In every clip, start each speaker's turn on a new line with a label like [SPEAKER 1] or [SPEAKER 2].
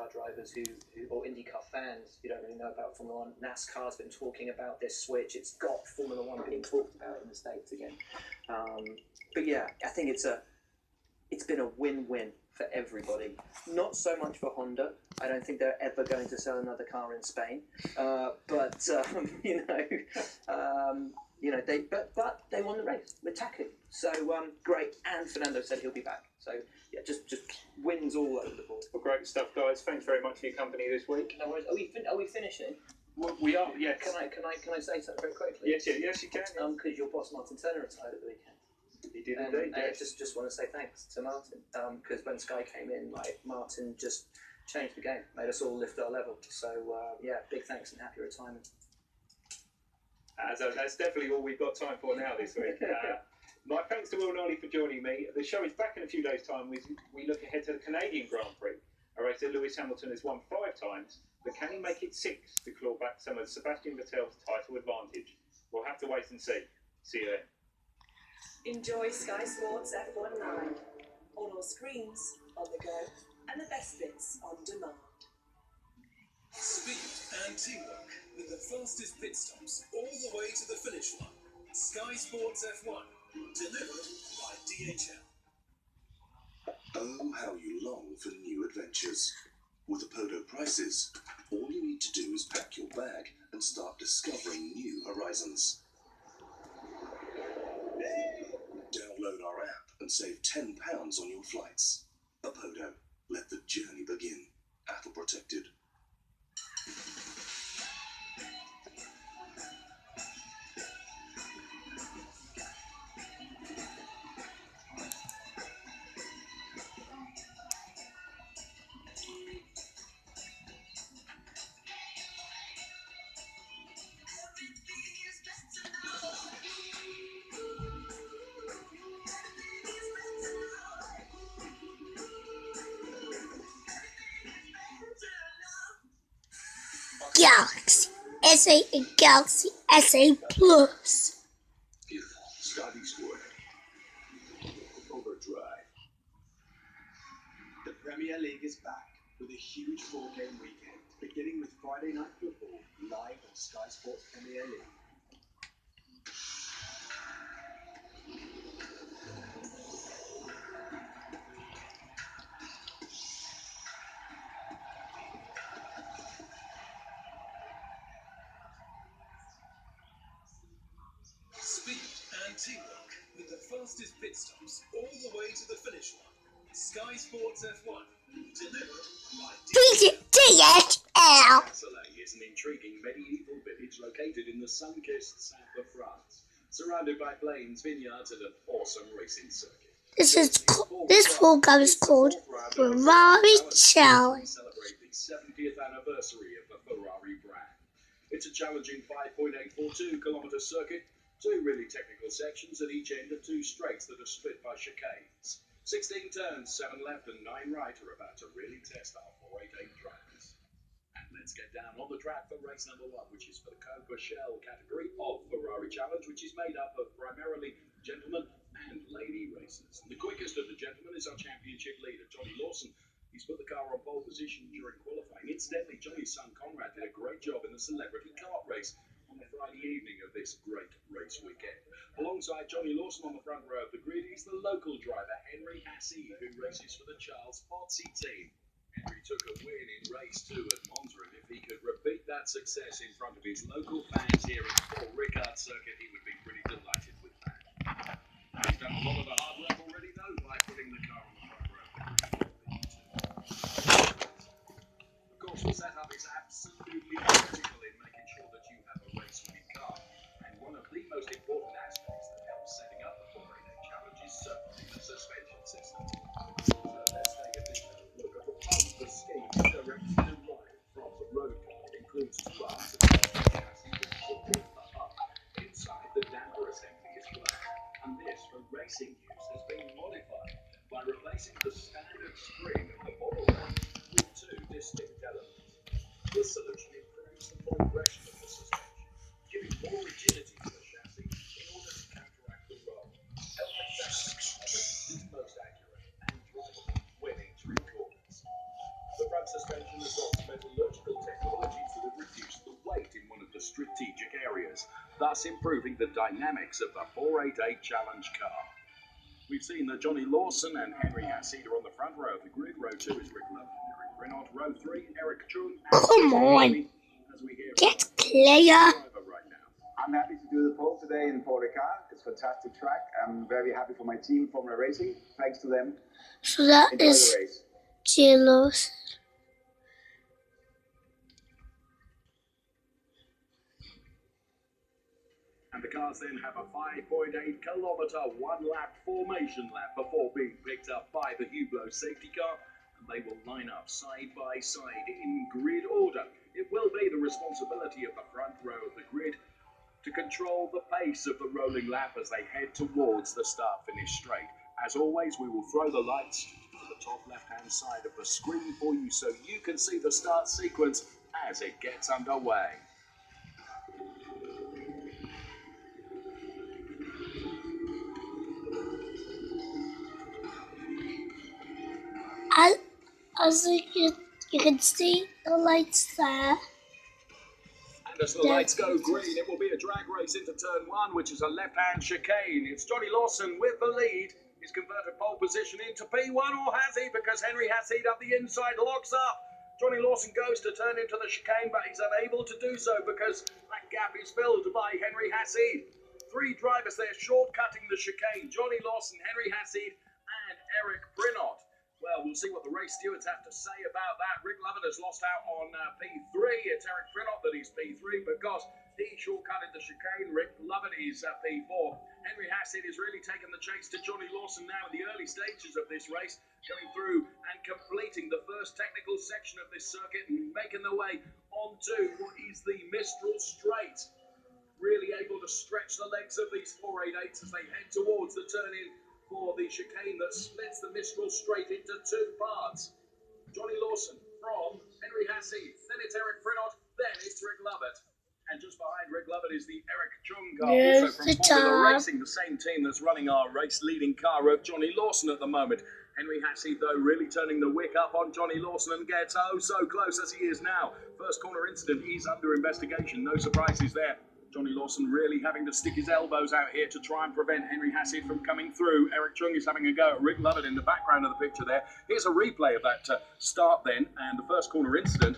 [SPEAKER 1] IndyCar drivers or IndyCar fans who don't really know about Formula One, NASCAR's been talking about this switch. It's got Formula One being talked about in the States again. But yeah, I think it's been a win-win for everybody. Not so much for Honda. I don't think they're ever going to sell another car in Spain. But they won the race with Taku. So great. And Fernando said he'll be back. So yeah, just wins all over the board.
[SPEAKER 2] Well, great stuff, guys. Thanks very much for your company this week.
[SPEAKER 1] No worries. Are we finishing?
[SPEAKER 2] We are. Yes.
[SPEAKER 1] Can I say something very quickly?
[SPEAKER 2] Yes, you can.
[SPEAKER 1] Because your boss Martin Turner retired at the weekend.
[SPEAKER 2] He did indeed.
[SPEAKER 1] I just want to say thanks to Martin, because when Sky came in, Martin just changed the game, made us all lift our level. So big thanks and happy retirement.
[SPEAKER 2] That's definitely all we've got time for now this week. My thanks to Will Nolly for joining me. The show is back in a few days' time. We look ahead to the Canadian Grand Prix. A race that Lewis Hamilton has won 5 times, but can he make it 6 to claw back some of Sebastian Vettel's title advantage? We'll have to wait and see. See you then.
[SPEAKER 3] Enjoy Sky Sports F1 Live on all screens, on the go, and the best bits on demand.
[SPEAKER 4] Speed and teamwork with the fastest pit stops all the way to the finish line. Sky Sports F1, delivered by DHL.
[SPEAKER 5] Oh, how you long for new adventures. With Apodo prices, all you need to do is pack your bag and start discovering new horizons. Download our app and save £10 on your flights. Apodo, let the journey begin. Apple protected.
[SPEAKER 6] Galaxy SA and Galaxy SA Plus.
[SPEAKER 5] Beautiful. Scotty Square. Overdrive.
[SPEAKER 7] The Premier League is back with a huge 4-game weekend, beginning with Friday Night Football live on Sky Sports Premier League.
[SPEAKER 4] Teamwork with the fastest pit stops all the way to the finish line. Sky Sports F1, delivered by
[SPEAKER 6] DHL.
[SPEAKER 8] Soleil is an intriguing medieval village located in the sun-kissed south of France, surrounded by plains, vineyards, and an awesome racing circuit.
[SPEAKER 6] This program is called Ferrari Challenge.
[SPEAKER 8] Celebrate the 70th anniversary of the Ferrari brand. It's a challenging 5.842 kilometer circuit. 2 really technical sections at each end of 2 straights that are split by chicanes. 16 turns, 7 left and 9 right are about to really test our 488 drivers. And let's get down on the track for race number 1, which is for the Cobra Shell category of Ferrari Challenge, which is made up of primarily gentlemen and lady racers. The quickest of the gentlemen is our championship leader, Johnny Lawson. He's put the car on pole position during qualifying. Incidentally, Johnny's son Conrad did a great job in the celebrity kart race on the Friday evening of this great race weekend. Alongside Johnny Lawson on the front row of the grid is the local driver Henry Assey, who races for the Charles Fodsey team. Henry took a win in race 2 at Monza, and if he could repeat that success in front of his local fans here at the Paul Ricard circuit, he would be pretty delighted with that. He's done a lot of the hard work already, though, by putting the car on the front row of the grid. Of course, the setup is absolutely critical in making sure that you have a race-winning car, and one of the most important aspects that helps setting up the 488 Challenge is certainly the suspension system. So let's take a detailed look at the pump. The scheme is directed to right from the road car. It includes 2 arms and a chassis which support the hub. Inside, the damper assembly is black, and this, for racing use, has been modified by replacing the standard spring of the model range with 2 distinct elements. This solution improves the progression of the suspension, giving more rigidity to the chassis in order to counteract the roll, helping the chassis the most accurate and drivable when entering corners. The front front suspension has got metallurgical technologies that have reduced the weight in one of the strategic areas, thus improving the dynamics of the 488 Challenge car. We've seen that Johnny Lawson and Henry Haseed are on the front row of the grid. Row 2 is Rick Love and Eric Renault. Row 3, Eric Chung.
[SPEAKER 6] Come on. Get clear.
[SPEAKER 8] Right now.
[SPEAKER 9] I'm happy to do the pole today in Paul Ricard. It's a fantastic track. I'm very happy for my team, Formula Racing. Thanks to them.
[SPEAKER 6] So that
[SPEAKER 9] Enjoy
[SPEAKER 6] is
[SPEAKER 9] the race.
[SPEAKER 6] jealous.
[SPEAKER 8] And the cars then have a 5.8 kilometre one-lap formation lap before being picked up by the Hublot safety car, and they will line up side by side in grid order. It will be the responsibility of the front row of the grid to control the pace of the rolling lap as they head towards the start-finish straight. As always, we will throw the lights to the top left-hand side of the screen for you so you can see the start sequence as it gets underway.
[SPEAKER 6] As you can see the lights there.
[SPEAKER 8] And as the lights go green, it will be a drag race into turn 1, which is a left-hand chicane. It's Johnny Lawson with the lead. He's converted pole position into P1, or has he? Because Henry Haseed up the inside locks up. Johnny Lawson goes to turn into the chicane, but he's unable to do so because that gap is filled by Henry Haseed. 3 drivers there shortcutting the chicane. Johnny Lawson, Henry Haseed, and Eric Prinot. Well, we'll see what the race stewards have to say about that. Rick Lovett has lost out on P3. It's Eric Prinot that is P3 because he shortcutted the chicane. Rick Lovett is P4. Henry Haseed is really taking the chase to Johnny Lawson now in the early stages of this race, going through and completing the first technical section of this circuit and making their way onto what is the Mistral Straight. Really able to stretch the legs of these 488s as they head towards the turn-in for the chicane that splits the Mistral Straight into 2 parts. Johnny Lawson from Henry Haseed, then it's Eric Prinot, then it's Rick Lovett. And just behind Rick Lovett is the Eric Chung car, also from Formula Racing, the same team that's running our race-leading car of Johnny Lawson at the moment. Henry Haseed, though, really turning the wick up on Johnny Lawson and gets oh so close as he is now. First corner incident is under investigation, no surprises there. Johnny Lawson really having to stick his elbows out here to try and prevent Henry Haseed from coming through. Eric Chung is having a go at Rick Lovett in the background of the picture there. Here's a replay of that start then, and the first corner incident.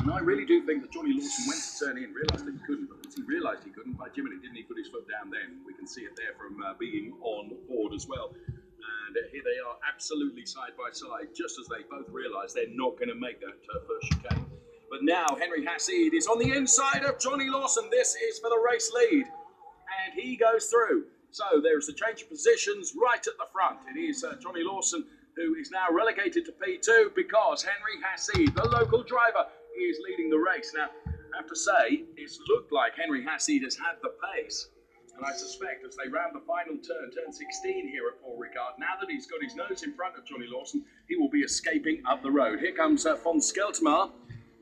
[SPEAKER 8] And I really do think that Johnny Lawson went to turn in, realised that he couldn't, but once he realised he couldn't, by Jiminy, didn't he put his foot down then? We can see it there from being on board as well. And here they are absolutely side by side, just as they both realise they're not going to make that first chicane. But now Henry Haseed is on the inside of Johnny Lawson. This is for the race lead. And he goes through. So there's the change of positions right at the front. It is Johnny Lawson who is now relegated to P2 because Henry Haseed, the local driver, is leading the race. Now, I have to say, it's looked like Henry Haseed has had the pace. And I suspect as they round the final turn 16 here at Paul Ricard, now that he's got his nose in front of Johnny Lawson, he will be escaping up the road. Here comes von Skeltmar,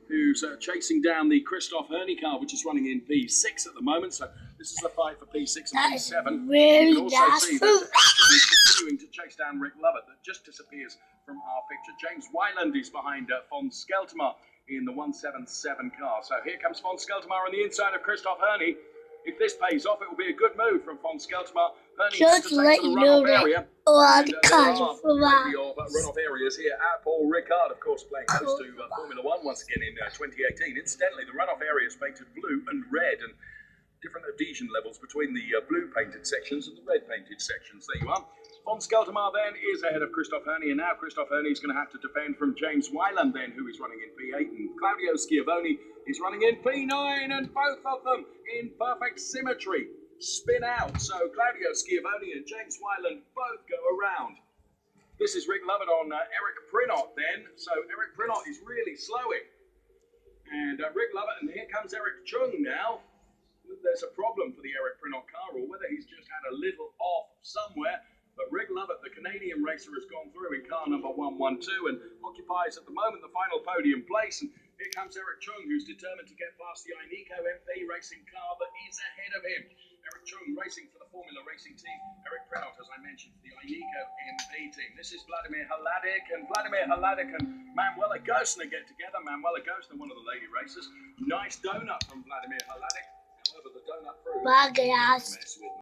[SPEAKER 8] who's chasing down the Christoph Herney car, which is running in P6 at the moment. So this is the fight for P6 and P7.
[SPEAKER 6] Really
[SPEAKER 8] you can also see that he's continuing to chase down Rick Lovett, that just disappears from our picture. James Wyland is behind von Skeltmar in the 177 car. So here comes von Skeltmar on the inside of Christoph Herney. If this pays off, it will be a good move from von Skeltmar. Herney has to take to the runoff area. Runoff areas here at Paul Ricard, of course, playing close to Formula One once again in 2018. Incidentally, the runoff area is painted blue and red, and different adhesion levels between the blue painted sections and the red painted sections. There you are. Von Skeltmar then is ahead of Christoph Herney, and now Christoph Herney is going to have to defend from James Wyland then, who is running in P8, and Claudio Schiavone is running in P9, and both of them in perfect symmetry spin out. So Claudio Schiavone and James Wyland both go around. This is Rick Lovett on Eric Prinot then. So Eric Prinot is really slowing. And Rick Lovett, and here comes Eric Chung now. There's a problem for the Eric Prinot car, or whether he's just had a little off somewhere. But Rick Lovett, the Canadian racer, has gone through in car number 112 and occupies at the moment the final podium place. And Here comes Eric Chung, who's determined to get past the Ineco MP racing car that is ahead of him. Eric Chung racing for the Formula Racing team. Eric Prout, as I mentioned, for the Ineco MP team. This is Vladimir Hladik, and Manuela Gosner get together. Manuela Gosner, one of the lady racers. Nice donut from Vladimir Hladik. However, the donut proved
[SPEAKER 6] Bye, guys.
[SPEAKER 8] mess with